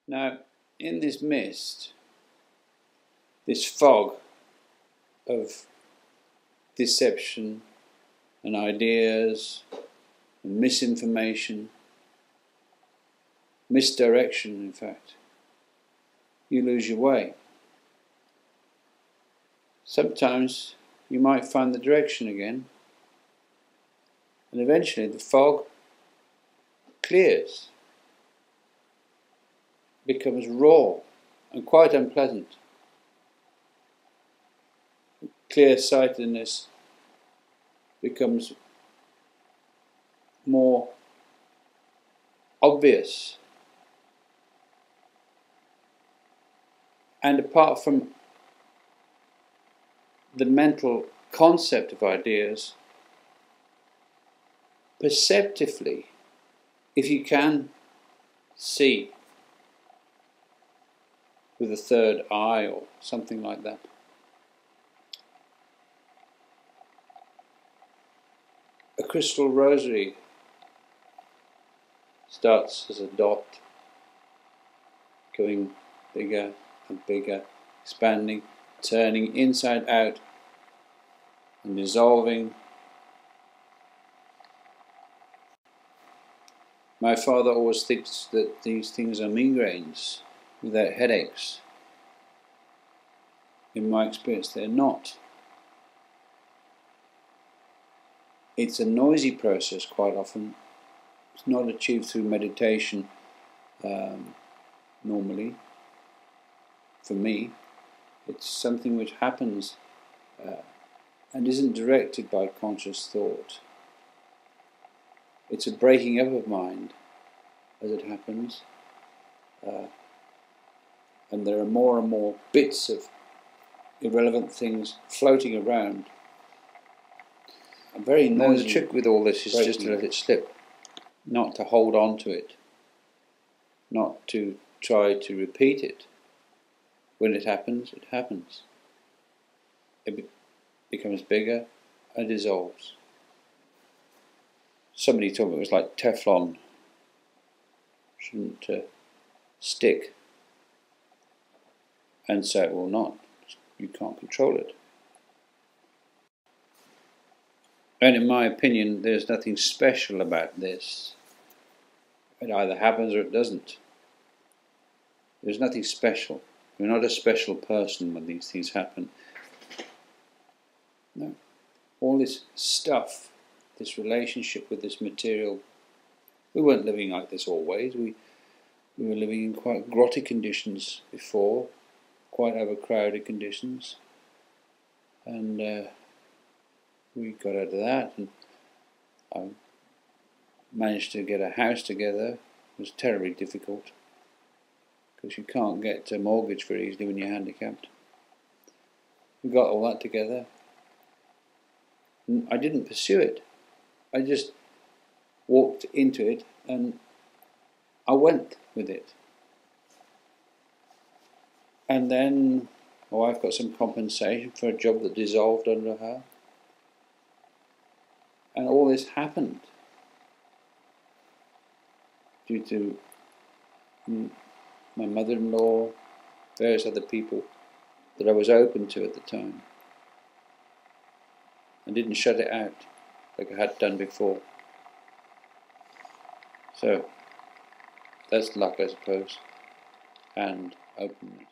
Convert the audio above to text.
Now, in this mist, this fog of deception and ideas and misinformation, misdirection, in fact, you lose your way. Sometimes you might find the direction again, and eventually the fog clears, becomes raw and quite unpleasant. Clear-sightedness becomes more obvious. And apart from the mental concept of ideas, perceptively, if you can see with a third eye or something like that, a crystal rosary starts as a dot, going bigger and bigger, expanding, turning inside out and dissolving. My father always thinks that these things are migraines without headaches. In my experience, they're not. It's a noisy process quite often. It's not achieved through meditation normally. For me, it's something which happens and isn't directed by conscious thought. It's a breaking up of mind as it happens, and there are more and more bits of irrelevant things floating around. I'm very noisy. The trick with all this is just to let it slip, not to hold on to it, not to try to repeat it. When it happens, it happens. It becomes bigger and dissolves. Somebody told me it was like Teflon. Shouldn't stick. And so it will not. You can't control it. And in my opinion, there's nothing special about this. It either happens or it doesn't. There's nothing special. You're not a special person when these things happen. No. All this stuff, this relationship with this material, we weren't living like this always. We were living in quite grotty conditions before, quite overcrowded conditions. And we got out of that, and I managed to get a house together. It was terribly difficult, because you can't get a mortgage very easily when you're handicapped. We got all that together. I didn't pursue it. I just walked into it and I went with it. And then my wife got some compensation for a job that dissolved under her. And all this happened due to my mother-in-law, various other people that I was open to at the time, and didn't shut it out like I had done before. So that's luck, I suppose, and openness.